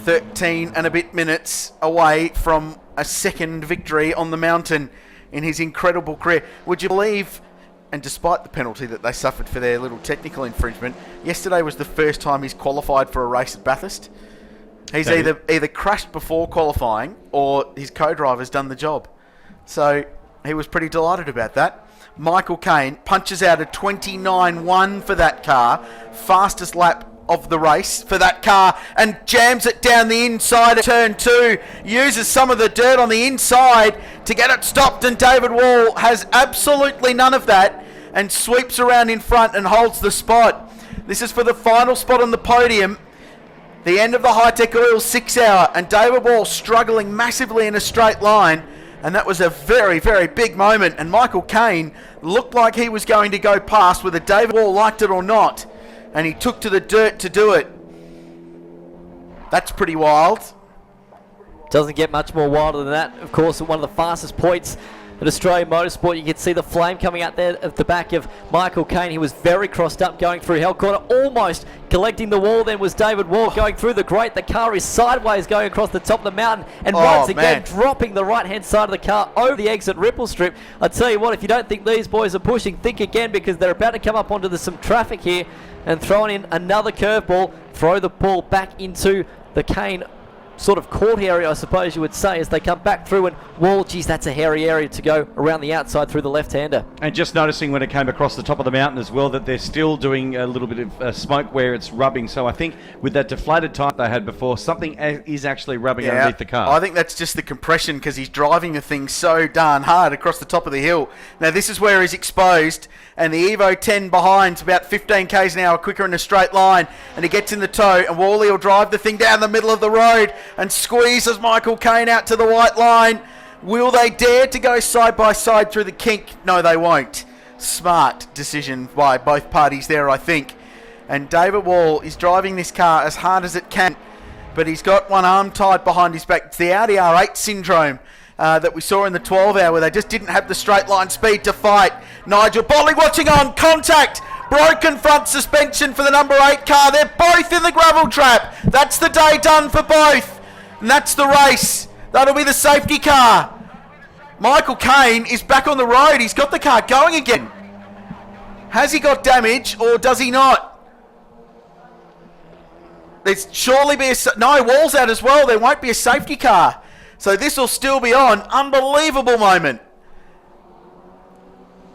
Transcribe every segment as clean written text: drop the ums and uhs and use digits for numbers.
13 and a bit minutes away from a second victory on the mountain in his incredible career. Would you believe, and despite the penalty that they suffered for their little technical infringement, yesterday was the first time he's qualified for a race at Bathurst. He's either crashed before qualifying or his co-driver's done the job. So he was pretty delighted about that. Michael Caine punches out a 29.1 for that car, fastest lap of the race for that car, and jams it down the inside of turn 2, uses some of the dirt on the inside to get it stopped, and David Wall has absolutely none of that and sweeps around in front and holds the spot. This is for the final spot on the podium, the end of the Hi-Tech Oil 6 hour, and David Wall struggling massively in a straight line, and that was a very, very big moment, and Michael Caine looked like he was going to go past whether David Wall liked it or not, and he took to the dirt to do it. That's pretty wild. Doesn't get much more wilder than that. Of course, at one of the fastest points at Australian Motorsport, you can see the flame coming out there at the back of Michael Caine. He was very crossed up going through Hell Corner, almost collecting the wall. Then was David Wall going through the grate. The car is sideways going across the top of the mountain, and once again dropping the right-hand side of the car over the exit ripple strip. I tell you what, if you don't think these boys are pushing, think again, because they're about to come up onto some traffic here and throwing in another curveball, throw the ball back into the Caine sort of court area, I suppose you would say, as they come back through, and Wall, geez, that's a hairy area to go around the outside through the left-hander. And just noticing when it came across the top of the mountain as well that they're still doing a little bit of smoke where it's rubbing. So I think with that deflated tyre they had before, something is actually rubbing underneath the car. I think that's just the compression, because he's driving the thing so darn hard across the top of the hill. Now this is where he's exposed, and the Evo 10 behind's about 15 k's an hour quicker in a straight line, and he gets in the tow, and Wally will drive the thing down the middle of the road and squeezes Michael Caine out to the white line. Will they dare to go side by side through the kink? No, they won't. Smart decision by both parties there, I think. And David Wall is driving this car as hard as it can, but he's got one arm tied behind his back. It's the Audi R8 syndrome that we saw in the 12 hour, where they just didn't have the straight line speed to fight. Nigel Botley watching on, contact, broken front suspension for the number 8 car. They're both in the gravel trap. That's the day done for both, and that's the race. That'll be the safety car. Michael Caine is back on the road. He's got the car going again. Has he got damage, or does he not? There's surely be a... No, Wall's out as well. There won't be a safety car. So this will still be on. Unbelievable moment.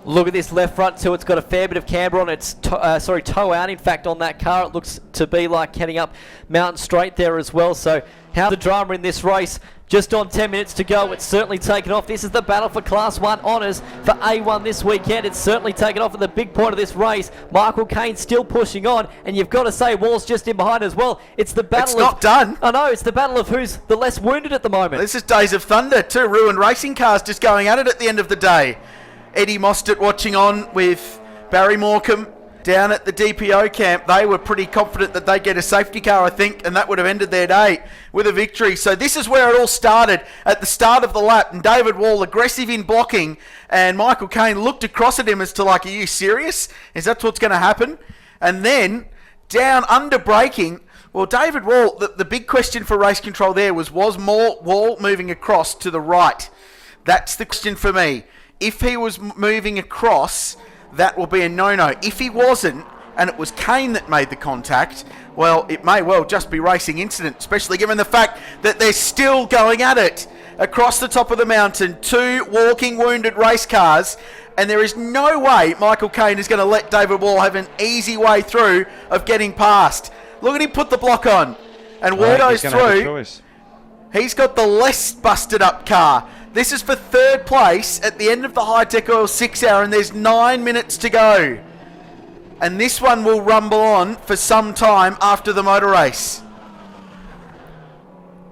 Look at this left front too. It's got a fair bit of camber on its toe out. In fact, on that car, it looks to be like heading up Mountain Straight there as well. So how the drama in this race? Just on 10 minutes to go. It's certainly taken off. This is the battle for Class 1 honours for A1 this weekend. It's certainly taken off at the big point of this race. Michael Caine still pushing on, and you've got to say Wall's just in behind as well. It's the battle. It's not done. I know. It's the battle of who's the less wounded at the moment. This is Days of Thunder. 2 ruined racing cars just going at it at the end of the day. Eddie Mostert watching on with Barry Morecambe down at the DPO camp. They were pretty confident that they'd get a safety car, I think, and that would have ended their day with a victory. So this is where it all started at the start of the lap, and David Wall aggressive in blocking, and Michael Caine looked across at him as to like, are you serious? Is that what's going to happen? And then down under braking. Well, David Wall, the big question for race control there was Wall moving across to the right? That's the question for me. If he was moving across, that will be a no-no. If he wasn't, and it was Caine that made the contact, well, it may well just be racing incident, especially given the fact that they're still going at it across the top of the mountain. 2 walking wounded race cars, and there is no way Michael Caine is going to let David Wall have an easy way through of getting past. Look at him put the block on, and Wall goes through. He's got the less busted up car. This is for 3rd place at the end of the Hi-Tech Oil 6 hour, and there's 9 minutes to go. And this one will rumble on for some time after the motor race.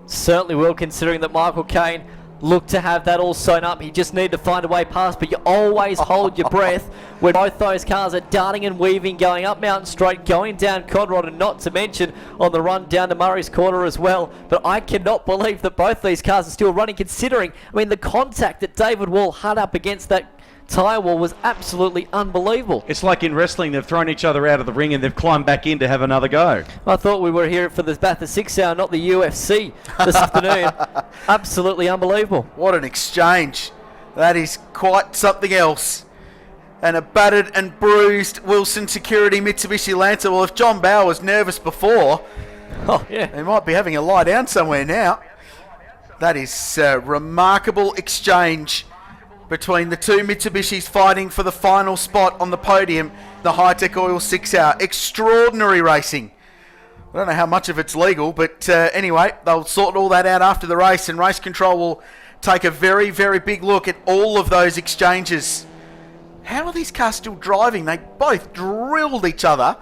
Certainly will, considering that Michael Caine looked to have that all sewn up. He just needed to find a way past, but you always hold your breath when both those cars are darting and weaving, going up Mountain Straight, going down Conrod, and not to mention on the run down to Murray's Corner as well. But I cannot believe that both these cars are still running, considering, I mean, the contact that David Wall had up against that tyre wall was absolutely unbelievable. It's like in wrestling, they've thrown each other out of the ring and they've climbed back in to have another go. I thought we were here for the Bathurst 6 hour, not the UFC this afternoon. Absolutely unbelievable. What an exchange. That is quite something else. And a battered and bruised Wilson Security Mitsubishi Lancer. Well, if John Bower was nervous before, Oh, yeah. he might be having a lie down somewhere now. That is a remarkable exchange between the two Mitsubishis fighting for the final spot on the podium, the Hi-Tech Oil 6 hour. Extraordinary racing. I don't know how much of it's legal, but anyway, they'll sort all that out after the race, and Race Control will take a very, very big look at all of those exchanges. How are these cars still driving? They both drilled each other